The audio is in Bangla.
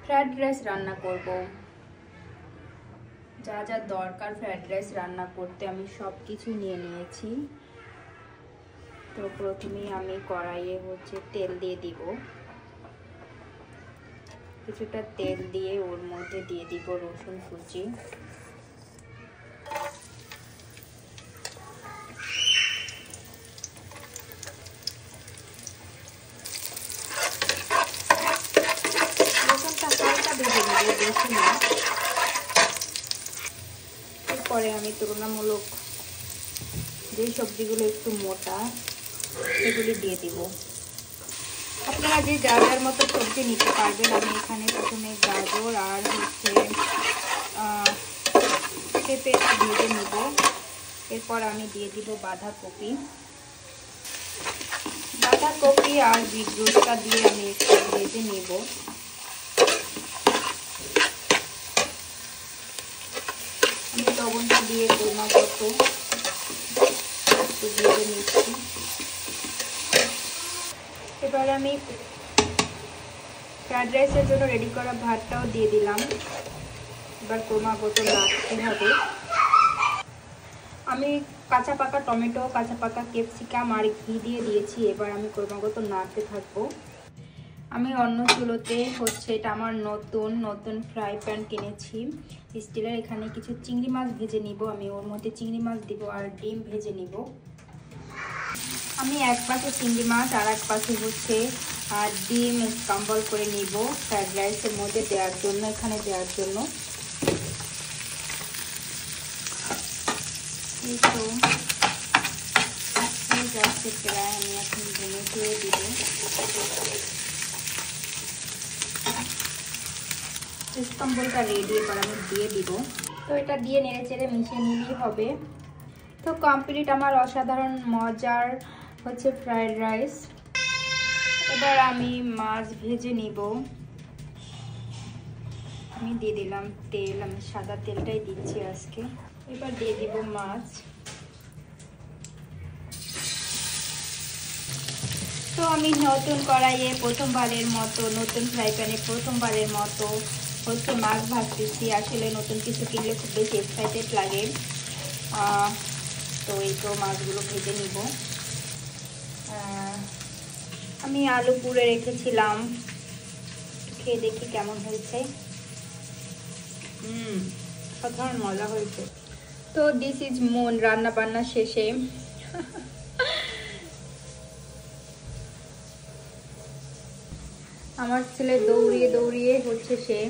ফ্রাইড রাইস রান্না করব। যা যা দরকার ফ্রাইড রাইস রান্না করতে আমি সব কিছু নিয়ে নিয়েছি। তো প্রথমেই আমি কড়াইয়ে তেল দিয়ে দিব। কিছুটা তেল দিয়ে ওর মধ্যে দিয়ে দিব রসুন কুচি, রসুনটা হালকা ভেজে নেব, বেশি না। এরপরে আমি তুলনামূলক যে সবজিগুলো একটু মোটা সেগুলি দিয়ে দিব। আপনারা যে যার যার মতো সবজি নিতে পারবেন। আমি এখানে প্রথমে গাজর আর পেঁপেটা ভেজে নিব। এরপর আমি দিয়ে দিব বাঁধাকপি আর বিটরুটটা দিয়ে আমি একটু ভেজে নিব। আমি লবণটা দিয়ে ক্রমাগত একটু ভেজে নিচ্ছি। এবার আমি ফ্রাইড রাইসের জন্য রেডি করা ভাতটাও দিয়ে দিলাম। এবার ক্রমাগত নাড়তে হবে। আমি কাঁচা পাকা টমেটো, কাঁচা পাকা ক্যাপসিকাম আর ঘি দিয়ে দিয়েছি। এবার আমি ক্রমাগত নাড়তে থাকবো। আমি অন্য চুলোতে এটা আমার নতুন ফ্রাই প্যান কিনেছি স্টিলের। এখানে কিছু চিংড়ি মাছ ভেজে নিব। আমি ওর মধ্যে চিংড়ি মাছ দিব আর ডিম ভেজে নিব। আমি এক পাশে চিংড়ি মাছ আর এক পাশে আর ডিম স্ক্রাম্বল করে নিব ফ্রাইড রাইসের মধ্যে দেওয়ার জন্য, এখানে দেওয়ার জন্য। এই তো যাচ্ছে প্রায়। আমি এখন ডিমে দিয়ে দিব। স্ক্রাম্বলটা রেডি, এবার আমি দিয়ে দিব। তো এটা দিয়ে নেড়ে চেড়ে মিশিয়ে নিলেই হবে। তো কমপ্লিট আমার অসাধারণ মজার ফ্রাইড রাইস। এবার আমি মাছ ভেজে নিব। আমি দিয়ে দিলাম তেল, আমি সাদা তেলটাই দিচ্ছি আজকে। এবার দিয়ে দিব মাছ। তো আমি নতুন কড়াইয়ে প্রথমবারের মতো, নতুন ফ্রাই প্যানে প্রথমবারের মতো মাছ ভাজতেছি। আসলে নতুন কিছু কিনলে খুব বেশি এক্সাইটেড লাগে। তো এই তো মাছগুলো ভেজে নিব। আমি আলু পুড়ে রেখেছিলাম, খেয়ে দেখি কেমন হয়েছে। সাধারণ মজা হয়েছে। তো দিস ইজ মুন। রান্না বান্না শেষে আমার ছেলে দৌড়িয়ে সে